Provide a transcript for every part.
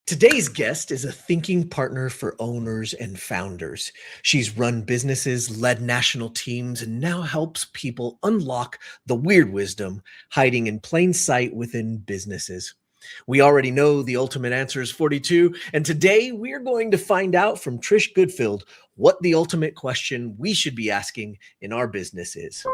Today's guest is a thinking partner for owners and founders. She's run businesses, led national teams, and now helps people unlock the weird wisdom hiding in plain sight within businesses. We already know the ultimate answer is 42, and today we're going to find out from Trish Goodfield what the ultimate question we should be asking in our business is.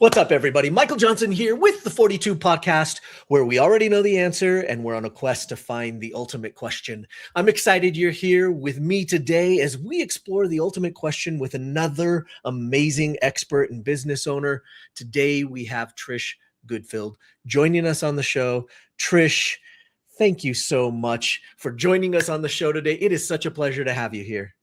What's up, everybody? Michael Johnson here with the 42 podcast, where we already know the answer and we're on a quest to find the ultimate question. I'm excited you're here with me today as we explore the ultimate question with another amazing expert and business owner. Today, we have Trish Goodfield joining us on the show. Trish, thank you so much for joining us on the show today. It is such a pleasure to have you here.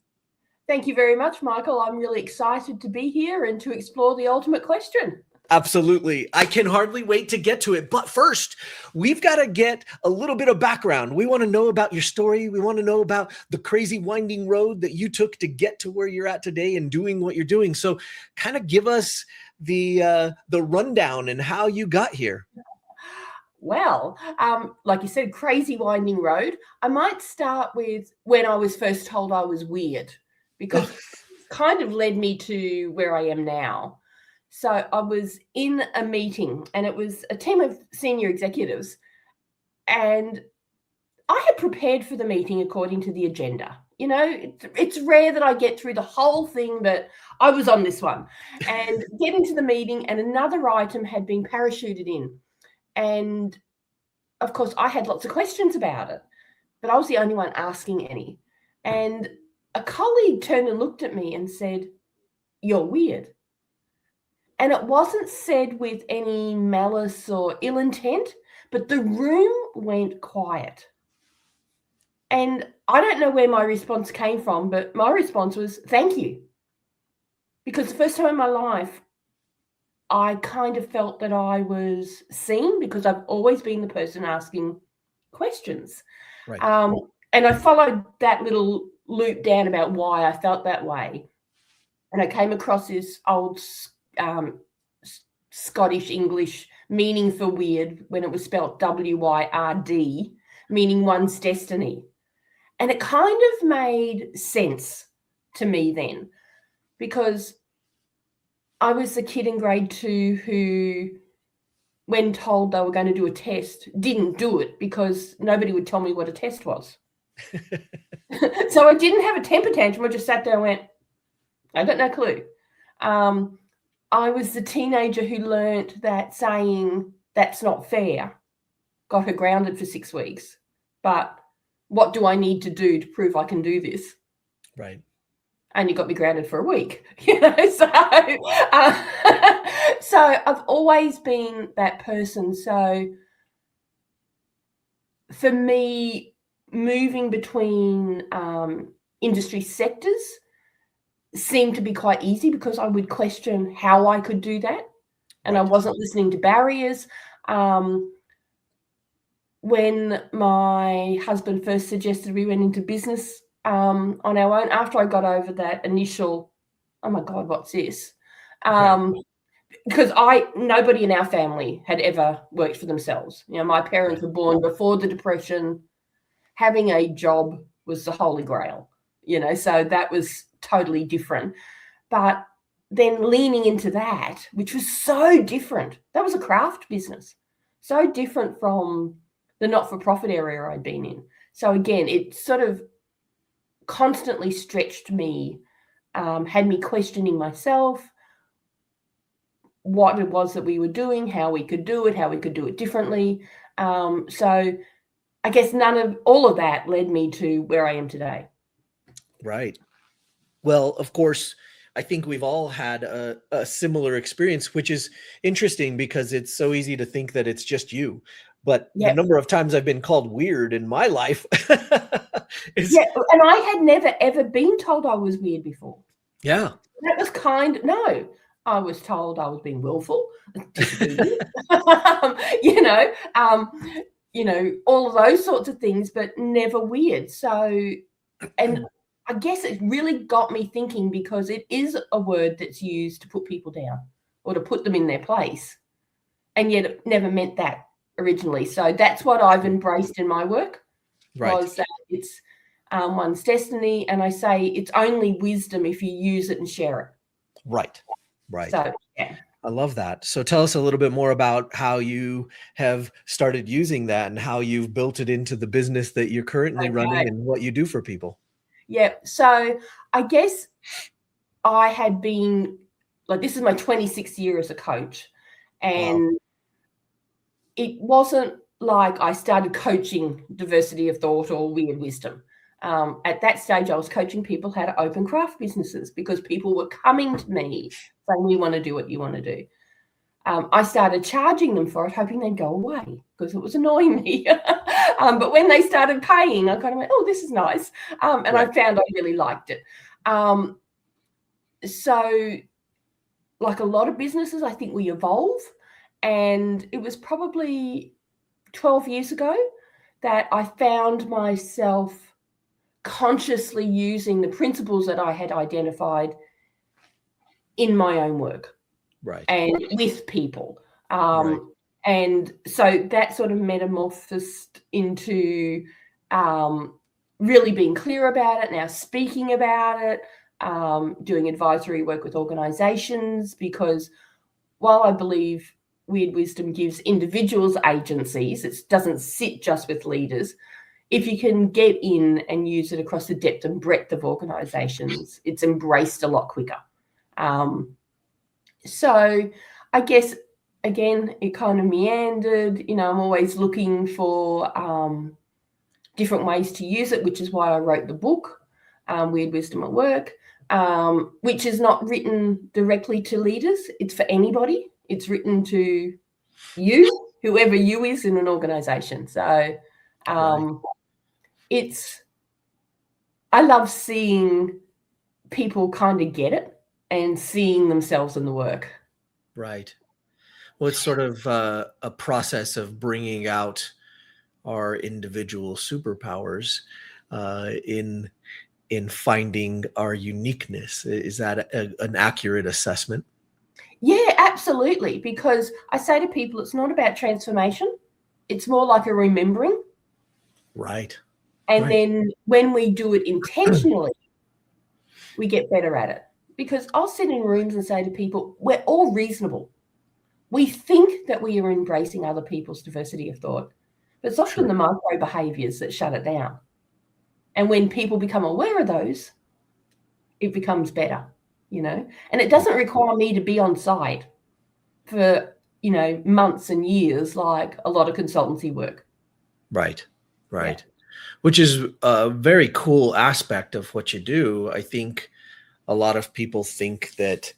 Thank you very much, Michael. I'm really excited to be here and to explore the ultimate question. Absolutely. I can hardly wait to get to it. But first, we've got to get a little bit of background. We want to know about your story. We want to know about the crazy winding road that you took to get to where you're at today and doing what you're doing. So kind of give us the rundown and how you got here. Well, like you said, crazy winding road. I might start with when I was first told I was weird, because it kind of led me to where I am now. So I was in a meeting and it was a team of senior executives, and I had prepared for the meeting according to the agenda. You know, it's rare that I get through the whole thing, but I was on this one and get into the meeting and another item had been parachuted in. And of course, I had lots of questions about it, but I was the only one asking any. And a colleague turned and looked at me and said, "You're weird." And it wasn't said with any malice or ill intent, but the room went quiet. And I don't know where my response came from, but my response was, "Thank you." Because the first time in my life, I kind of felt that I was seen, because I've always been the person asking questions. Right. And I followed that little loop down about why I felt that way. And I came across this old Scottish English meaning for weird when it was spelt W-Y-R-D, meaning one's destiny. And it kind of made sense to me then, because I was the kid in grade 2 who, when told they were going to do a test, didn't do it because nobody would tell me what a test was. So I didn't have a temper tantrum. I just sat there and went, I got no clue. I was the teenager who learnt that saying, "That's not fair," got her grounded for 6 weeks. But what do I need to do to prove I can do this? Right. And you got me grounded for a week, you know. So, so I've always been that person. So for me, moving between industry sectors seemed to be quite easy, because I would question how I could do that, and I wasn't listening to barriers. When my husband first suggested we went into business on our own, after I got over that initial, "Oh my God, what's this?" Because nobody in our family had ever worked for themselves. You know, my parents were born before the Depression. Having a job was the holy grail, you know, so that was totally different. But then leaning into that, which was so different, that was a craft business, so different from the not-for-profit area I'd been in. So again, it sort of constantly stretched me, had me questioning myself, what it was that we were doing, how we could do it, how we could do it differently. So I guess all of that led me to where I am today. Right. Well, of course, I think we've all had a similar experience, which is interesting because it's so easy to think that it's just you. But the number of times I've been called weird in my life is... Yeah, and I had never, ever been told I was weird before. Yeah. That was no. I was told I was being willful, you know, all of those sorts of things, but never weird. So, and I guess it really got me thinking, because it is a word that's used to put people down or to put them in their place. And yet it never meant that originally. So that's what I've embraced in my work, was that it's one's destiny. And I say it's only wisdom if you use it and share it. Right. So, yeah. I love that. So tell us a little bit more about how you have started using that and how you've built it into the business that you're currently running and what you do for people. Yeah. So I guess I had been, like, this is my 26th year as a coach. And it wasn't like I started coaching diversity of thought or weird wisdom. At that stage, I was coaching people how to open craft businesses, because people were coming to me saying, we want to do what you want to do. I started charging them for it, hoping they'd go away, because it was annoying me. But when they started paying, I kind of went, oh, this is nice. And I found I really liked it. So like a lot of businesses, I think we evolve. And it was probably 12 years ago that I found myself consciously using the principles that I had identified in my own work. And with people. And so that sort of metamorphosed into really being clear about it, now speaking about it, doing advisory work with organizations, because while I believe weird wisdom gives individuals agencies, it doesn't sit just with leaders. If you can get in and use it across the depth and breadth of organizations, it's embraced a lot quicker. So I guess, again, it kind of meandered. I'm always looking for different ways to use it, which is why I wrote the book, Weird Wisdom at Work, which is not written directly to leaders. It's for anybody. It's written to you, whoever you is in an organization. So I love seeing people kind of get it and seeing themselves in the work. Right. Well, it's sort of a process of bringing out our individual superpowers in finding our uniqueness. Is that an accurate assessment? Yeah, absolutely. Because I say to people, it's not about transformation. It's more like a remembering. Right. And then when we do it intentionally, we get better at it. Because I'll sit in rooms and say to people, we're all reasonable. We think that we are embracing other people's diversity of thought, but it's often the micro behaviors that shut it down. And when people become aware of those, it becomes better, and it doesn't require me to be on site for, months and years, like a lot of consultancy work. Right. Yeah. Which is a very cool aspect of what you do. I think a lot of people think that,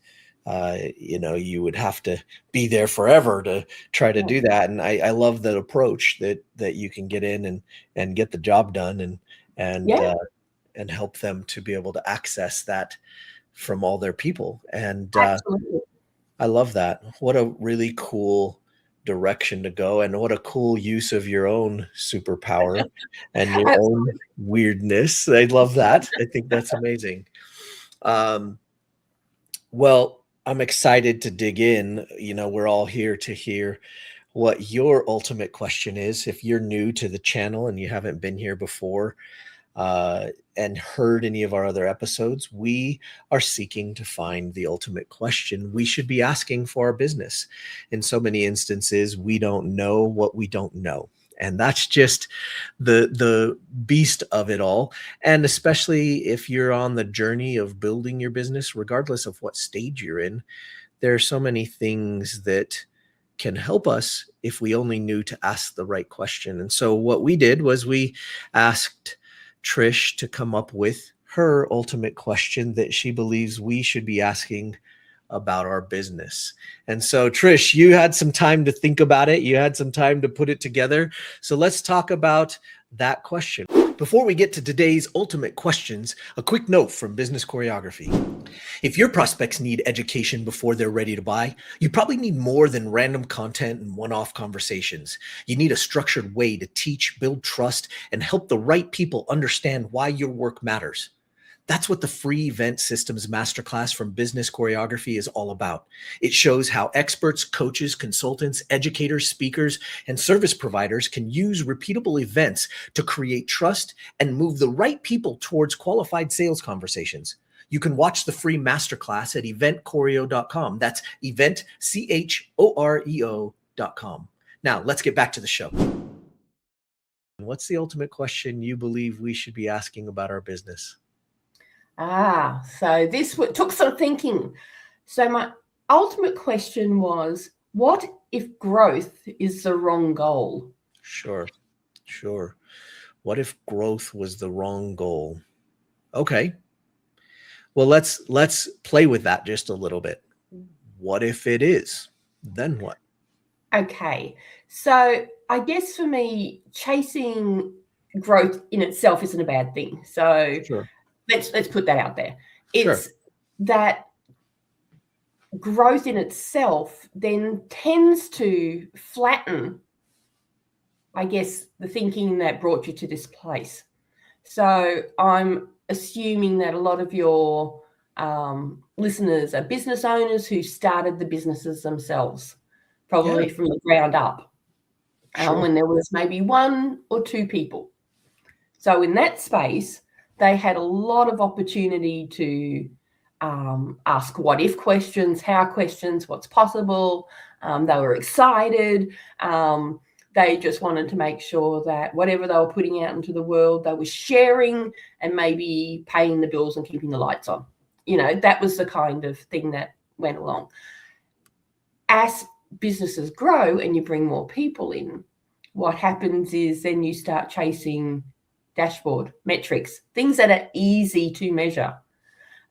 you would have to be there forever to try to do that. And I love that approach that you can get in and get the job done and help them to be able to access that from all their people. And I love that. What a really cool direction to go, and what a cool use of your own superpower and your own weirdness. I love that. I think that's amazing. Well, I'm excited to dig in. We're all here to hear what your ultimate question is. If you're new to the channel and you haven't been here before and heard any of our other episodes, we are seeking to find the ultimate question we should be asking for our business. In so many instances, we don't know what we don't know. And that's just the beast of it all. And especially if you're on the journey of building your business, regardless of what stage you're in, there are so many things that can help us if we only knew to ask the right question. And so what we did was we asked Trish to come up with her ultimate question that she believes we should be asking about our business. And so, Trish, you had some time to think about it. You had some time to put it together. So let's talk about that question. Before we get to today's ultimate questions, a quick note from Business Choreography. If your prospects need education before they're ready to buy, you probably need more than random content and one-off conversations. You need a structured way to teach, build trust, and help the right people understand why your work matters. That's what the free Event Systems Masterclass from Business Choreography is all about. It shows how experts, coaches, consultants, educators, speakers, and service providers can use repeatable events to create trust and move the right people towards qualified sales conversations. You can watch the free masterclass at eventchoreo.com. That's eventchoreo.com. Now, let's get back to the show. What's the ultimate question you believe we should be asking about our business? So this took some thinking. So my ultimate question was, what if growth is the wrong goal? Sure. What if growth was the wrong goal? Okay. Well, let's play with that just a little bit. What if it is? Then what? Okay. So I guess for me, chasing growth in itself isn't a bad thing. So Sure. Let's put that out there. It's that growth in itself then tends to flatten, I guess, the thinking that brought you to this place. So I'm assuming that a lot of your listeners are business owners who started the businesses themselves, probably from the ground up, when there was maybe one or two people. So in that space, they had a lot of opportunity to ask what if questions, how questions, what's possible. They were excited. They just wanted to make sure that whatever they were putting out into the world, they were sharing and maybe paying the bills and keeping the lights on. That was the kind of thing that went along. As businesses grow and you bring more people in, what happens is then you start chasing dashboard metrics, things that are easy to measure.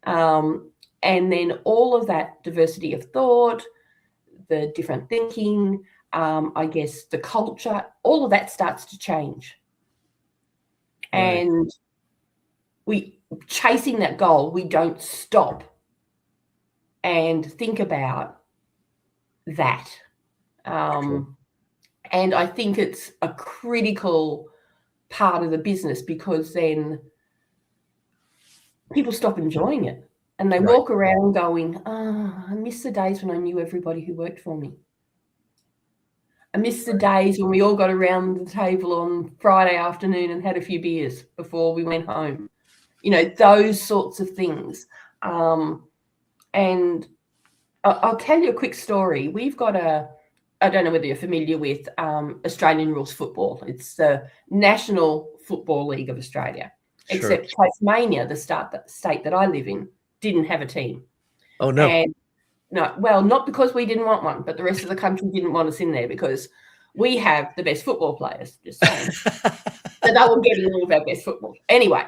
And then all of that diversity of thought, the different thinking, I guess the culture, all of that starts to change. Right. And we chasing that goal, we don't stop and think about that. And I think it's a critical part of the business, because then people stop enjoying it and they walk around going, I miss the days when I knew everybody who worked for me. I miss the days when we all got around the table on Friday afternoon and had a few beers before we went home. Those sorts of things. And I'll tell you a quick story. We've got I don't know whether you're familiar with Australian rules football. It's the National Football League of Australia. Sure. Except Tasmania, the state that I live in, didn't have a team. Oh, no. And no, well, not because we didn't want one, but the rest of the country didn't want us in there because we have the best football players, just saying. So they were getting all of our best football. Anyway,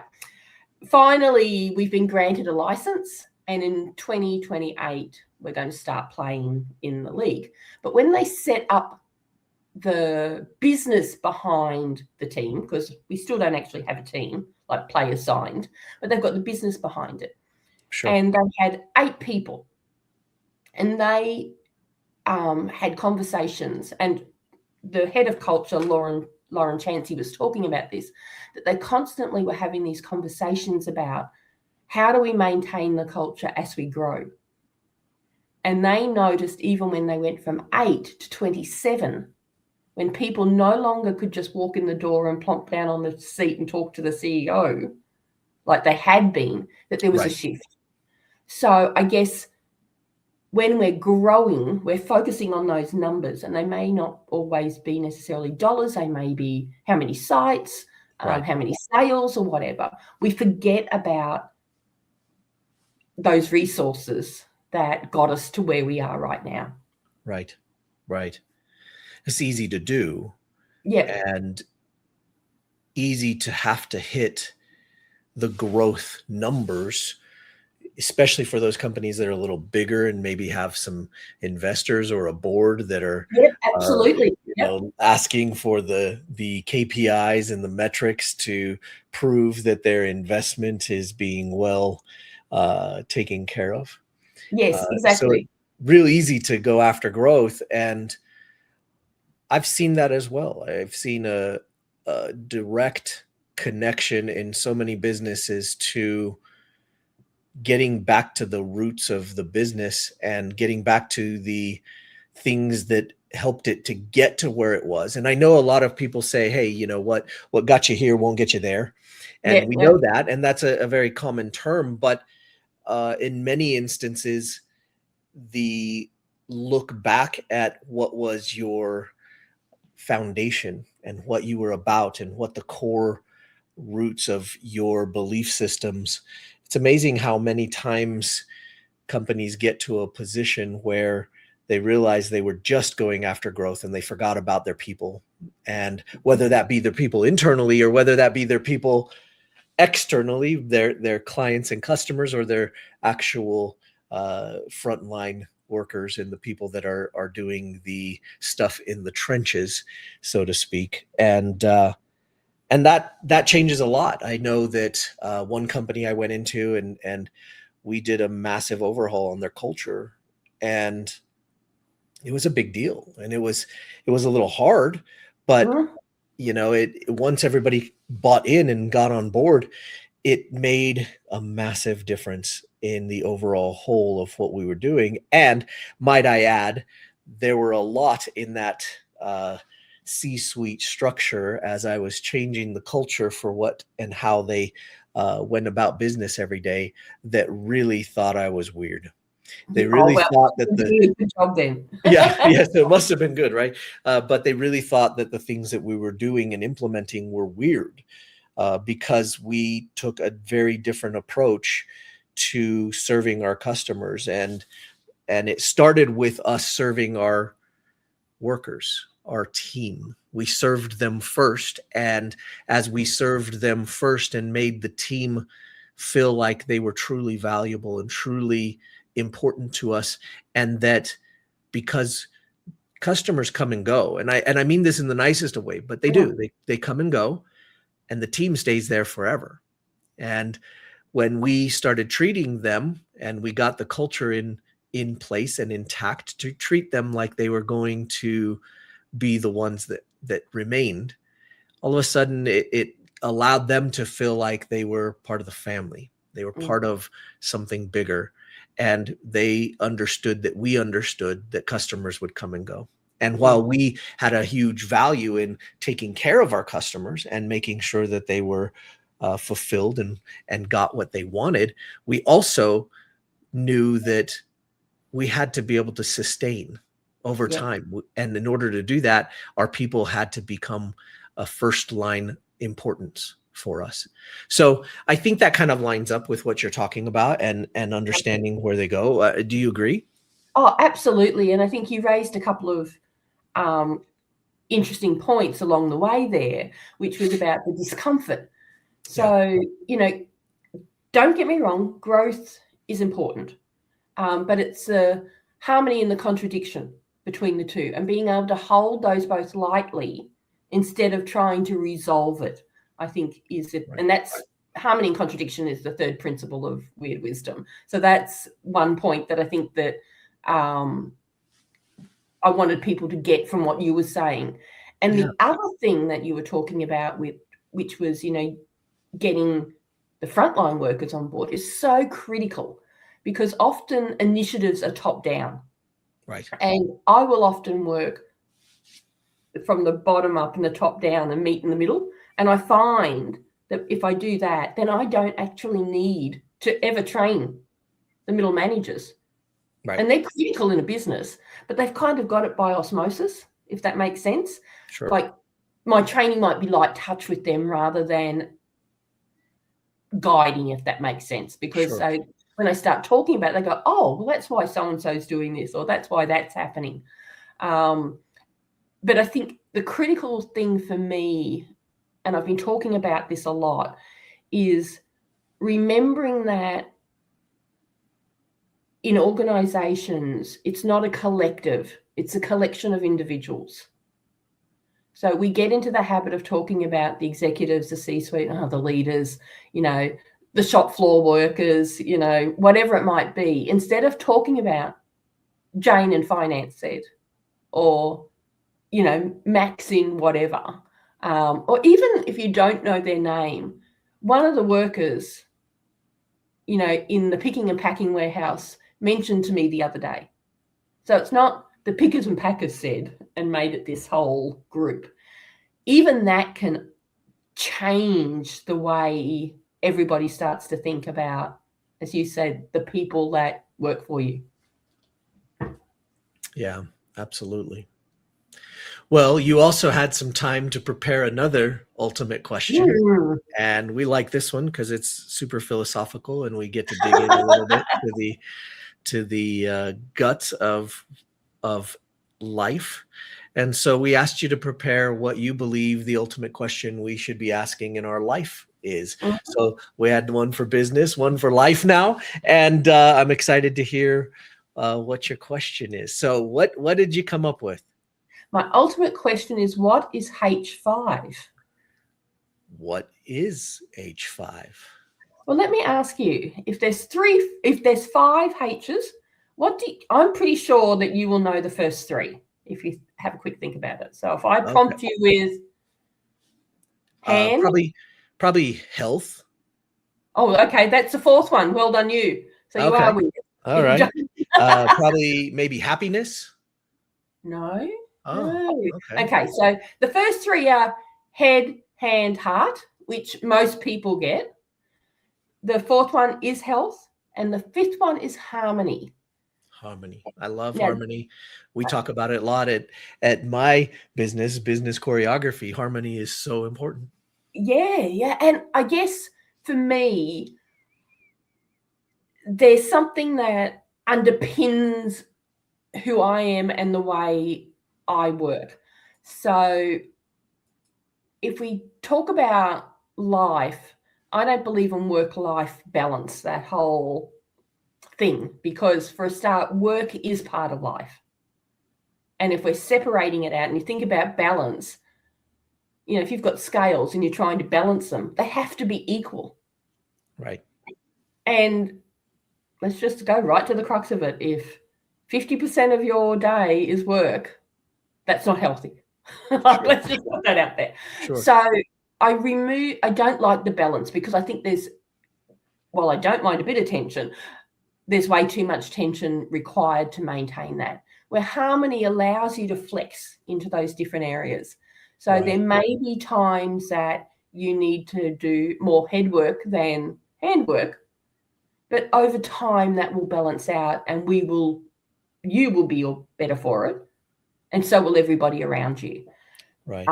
finally, we've been granted a license, and in 2028, we're going to start playing in the league. But when they set up the business behind the team, because we still don't actually have a team, like players signed, but they've got the business behind it. Sure. And they had 8 people. And they had conversations. And the head of culture, Lauren Chansey, was talking about this, that they constantly were having these conversations about how do we maintain the culture as we grow. And they noticed even when they went from 8 to 27, when people no longer could just walk in the door and plonk down on the seat and talk to the CEO like they had been, that there was a shift. So I guess when we're growing, we're focusing on those numbers, and they may not always be necessarily dollars. They may be how many sites, how many sales or whatever. We forget about those resources that got us to where we are right now. Right. It's easy to do. Yeah. And easy to have to hit the growth numbers, especially for those companies that are a little bigger and maybe have some investors or a board that are absolutely asking for the KPIs and the metrics to prove that their investment is being well taken care of. Yes, So exactly. it's real easy to go after growth, and I've seen that as well. I've seen a direct connection in so many businesses to getting back to the roots of the business and getting back to the things that helped it to get to where it was. And I know a lot of people say, hey, you know what got you here won't get you there. Yeah, And we yeah. know that, and that's a very common term, but in many instances, the look back at what was your foundation and what you were about and what the core roots of your belief systems. It's amazing how many times companies get to a position where they realize they were just going after growth and they forgot about their people. And whether that be their people internally or whether that be their people externally, their clients and customers, or their actual frontline workers and the people that are doing the stuff in the trenches, so to speak. And that changes a lot. I know that one company I went into, and we did a massive overhaul on their culture, and it was a big deal, and it was a little hard, but Mhm. it once everybody bought in and got on board, it made a massive difference in the overall whole of what we were doing. And might I add, there were a lot in that C-suite structure as I was changing the culture for what and how they went about business every day that really thought I was weird. They Oh, really well, thought that good job then. yeah, yes, it must have been good, right? But they really thought that the things that we were doing and implementing were weird, because we took a very different approach to serving our customers, and it started with us serving our workers, our team. We served them first, and as we served them first and made the team feel like they were truly valuable and truly important to us, and that because customers come and go, and I mean this in the nicest of way, but they do. They come and go, and the team stays there forever. And when we started treating them and we got the culture in place and intact to treat them like they were going to be the ones that remained, all of a sudden it allowed them to feel like they were part of the family. They were part of something bigger, and they understood that we understood that customers would come and go. And while we had a huge value in taking care of our customers and making sure that they were fulfilled and got what they wanted, we also knew that we had to be able to sustain over Yeah. time. And in order to do that, our people had to become a first line importance for us. So I think that kind of lines up with what you're talking about, and understanding where they go. Do you agree? Oh, absolutely. And I think you raised a couple of interesting points along the way there, which was about the discomfort. So, don't get me wrong, growth is important, but it's a harmony in the contradiction between the two, and being able to hold those both lightly instead of trying to resolve it, I think is it. Right. And that's harmony and contradiction is the third principle of weird wisdom. So that's one point that I think that I wanted people to get from what you were saying. And Yeah. the other thing that you were talking about which was, getting the frontline workers on board is so critical, because often initiatives are top down. Right. And I will often work from the bottom up and the top down and meet in the middle. And I find that if I do that, then I don't actually need to ever train the middle managers. Right. And they're critical in a business, but they've kind of got it by osmosis, if that makes sense. Sure. Like my training might be light touch with them rather than guiding, if that makes sense. Because Sure. when I start talking about it, they go, oh, well, that's why so-and-so's doing this, or that's why that's happening. But I think the critical thing for me, and I've been talking about this a lot, is remembering that in organizations, it's not a collective, it's a collection of individuals. So we get into the habit of talking about the executives, the C-suite, the leaders, the shop floor workers, whatever it might be, instead of talking about Jane in finance said, or, Max in whatever. Or even if you don't know their name, one of the workers, in the picking and packing warehouse mentioned to me the other day. So it's not the pickers and packers said and made it this whole group. Even that can change the way everybody starts to think about, as you said, the people that work for you. Yeah, absolutely. Well, you also had some time to prepare another ultimate question. And we like this one because it's super philosophical and we get to dig in a little bit to the guts of life. And so we asked you to prepare what you believe the ultimate question we should be asking in our life is. So we had one for business, one for life now. And I'm excited to hear what your question is. So what did you come up with? My ultimate question is, what is H5? What is H5? Well, let me ask you, if there's 5 H's, I'm pretty sure that you will know the first 3 if you have a quick think about it. So if I prompt you with hand. Probably health. Oh, okay. That's the 4th one. Well done, you. So you are with it. All right. Probably maybe happiness. No. Oh, no. Okay. So the first 3 are head, hand, heart, which most people get. The 4th one is health, and the 5th one is harmony. Harmony. I love harmony. We talk about it a lot at my business choreography. Harmony is so important. Yeah. And I guess for me, there's something that underpins who I am and the way I work. So if we talk about life, I don't believe in work-life balance, that whole thing, because for a start, work is part of life. And if we're separating it out and you think about balance, if you've got scales and you're trying to balance them, they have to be equal. Right. And let's just go right to the crux of it. If 50% of your day is work, that's not healthy. Let's just put that out there. Sure. So I don't like the balance, because I think I don't mind a bit of tension. There's way too much tension required to maintain that, where harmony allows you to flex into those different areas. So there may be times that you need to do more head work than hand work, but over time that will balance out, and you will be better for it, and so will everybody around you. Right.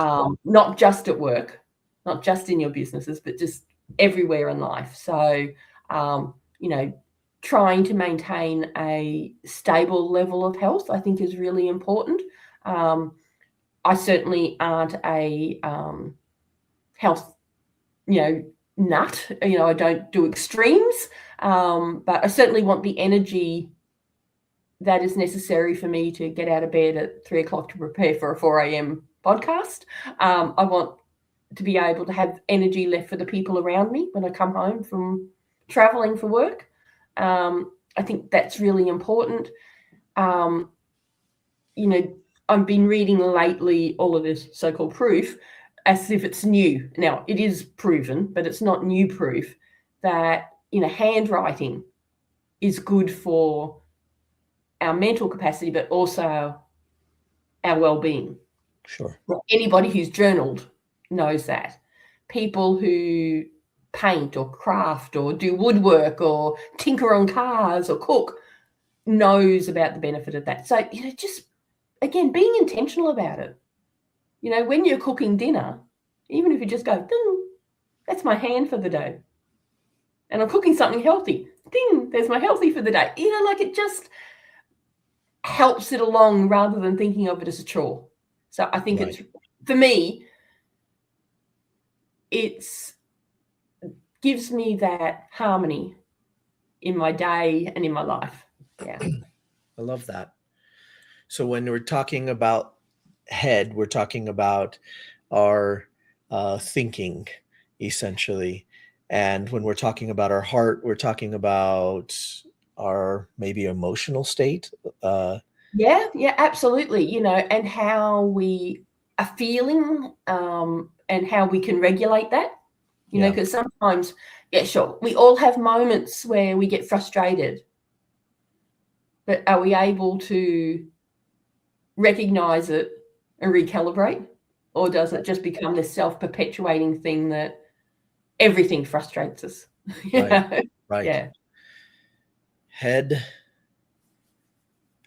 Not just at work, not just in your businesses, but just everywhere in life. So, trying to maintain a stable level of health, I think, is really important. I certainly aren't a health, nut. I don't do extremes, but I certainly want the energy that is necessary for me to get out of bed at 3 o'clock to prepare for a 4 a.m. podcast. I want to be able to have energy left for the people around me when I come home from traveling for work. I think that's really important. I've been reading lately all of this so-called proof as if it's new. Now, it is proven, but it's not new proof that, handwriting is good for our mental capacity, but also our well-being. Sure. Anybody who's journaled knows that. People who paint or craft or do woodwork or tinker on cars or cook knows about the benefit of that. So, just, again, being intentional about it. When you're cooking dinner, even if you just go, ding, that's my hand for the day. And I'm cooking something healthy. Ding, there's my healthy for the day. It just helps it along rather than thinking of it as a chore. So I think it's, for me, gives me that harmony in my day and in my life. Yeah. I love that. So when we're talking about head, we're talking about our thinking, essentially. And when we're talking about our heart, we're talking about our maybe emotional state. Yeah, yeah, absolutely. And how we are feeling, and how we can regulate that. Yeah, Because sometimes, yeah, sure, we all have moments where we get frustrated, but are we able to recognize it and recalibrate? Or does it just become this self-perpetuating thing that everything frustrates us? right, right. Yeah. Head,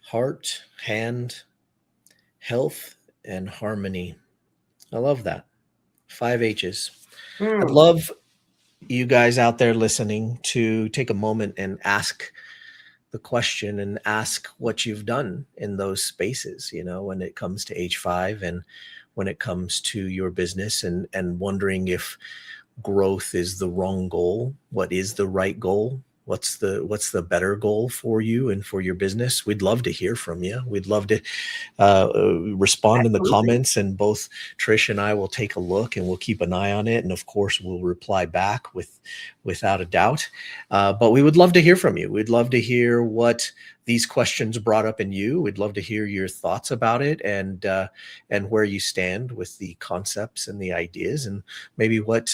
heart, hand, health, and harmony. I love that. 5 H's. I'd Mm. love you guys out there listening to take a moment and ask the question and ask what you've done in those spaces, when it comes to H5 and when it comes to your business, and wondering if growth is the wrong goal. What is the right goal? What's the better goal for you and for your business? We'd love to hear from you. We'd love to respond in the Absolutely. comments, and both Trish and I will take a look, and we'll keep an eye on it. And of course, we'll reply back without a doubt. But we would love to hear from you. We'd love to hear what these questions brought up in you. We'd love to hear your thoughts about it, and where you stand with the concepts and the ideas, and maybe what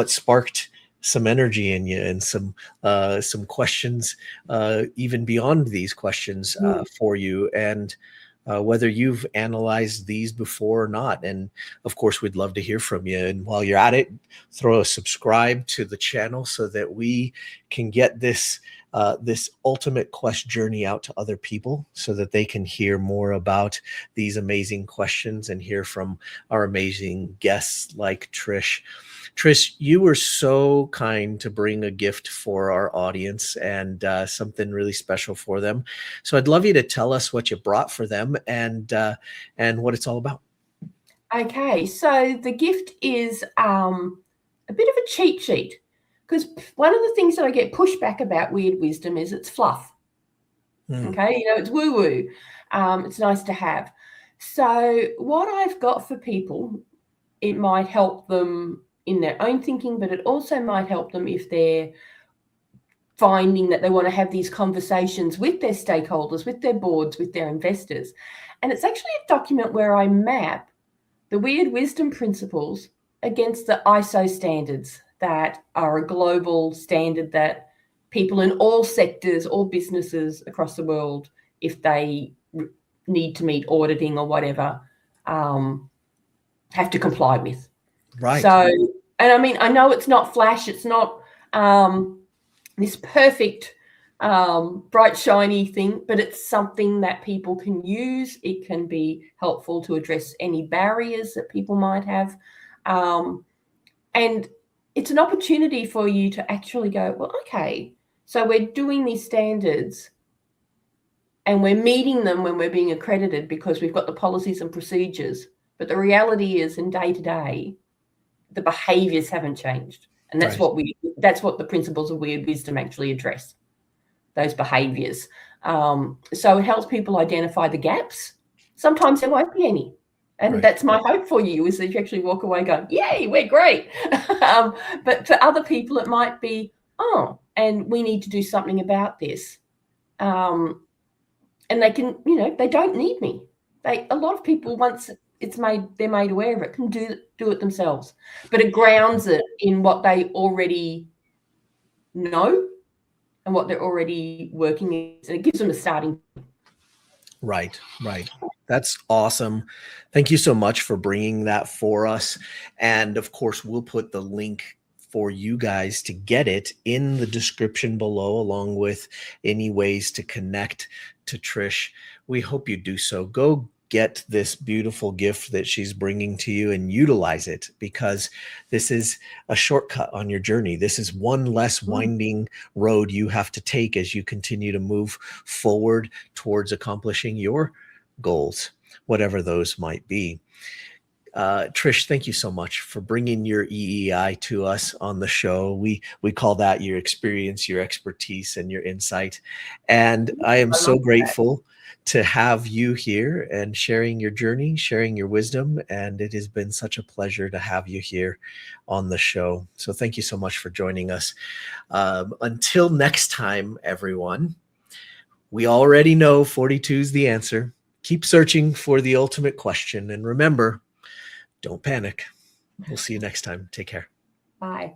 sparked some energy in you, and some questions, even beyond these questions, Mm. for you, and whether you've analyzed these before or not. And of course, we'd love to hear from you. And while you're at it, throw a subscribe to the channel so that we can get this ultimate quest journey out to other people, so that they can hear more about these amazing questions and hear from our amazing guests like Trish. Trish, you were so kind to bring a gift for our audience, and something really special for them. So I'd love you to tell us what you brought for them, and what it's all about. Okay, so the gift is a bit of a cheat sheet, because one of the things that I get pushback about weird wisdom is it's fluff. Hmm. Okay, it's woo woo. It's nice to have. So what I've got for people, it might help them in their own thinking, but it also might help them if they're finding that they want to have these conversations with their stakeholders, with their boards, with their investors. And it's actually a document where I map the weird wisdom principles against the ISO standards that are a global standard that people in all sectors, all businesses across the world, if they need to meet auditing or whatever, have to comply with. Right. So, and I mean, I know it's not flash, it's not this perfect, bright, shiny thing, but it's something that people can use. It can be helpful to address any barriers that people might have. And it's an opportunity for you to actually go, well, okay, so we're doing these standards and we're meeting them when we're being accredited because we've got the policies and procedures. But the reality is, in day to day, the behaviors haven't changed. And that's Right. that's what the principles of weird wisdom actually address, those behaviors. So it helps people identify the gaps. Sometimes there won't be any. And Right. that's my hope for you, is that you actually walk away going, yay, we're great. But for other people, it might be, oh, and we need to do something about this. And they can, they don't need me. A lot of people, once they're made aware of it, can do it themselves. But it grounds it in what they already know and what they're already working in. And it gives them a starting. Right. Right. That's awesome. Thank you so much for bringing that for us. And of course, we'll put the link for you guys to get it in the description below, along with any ways to connect to Trish. We hope you do so. Go get this beautiful gift that she's bringing to you and utilize it, because this is a shortcut on your journey. This is one less winding road you have to take as you continue to move forward towards accomplishing your goals, whatever those might be. Trish, thank you so much for bringing your EEI to us on the show. We call that your experience, your expertise, and your insight. And I am so grateful to have you here and sharing your journey, sharing your wisdom. And it has been such a pleasure to have you here on the show. So thank you so much for joining us. Until next time, everyone, we already know 42 is the answer. Keep searching for the ultimate question. And remember, don't panic. We'll see you next time. Take care. Bye.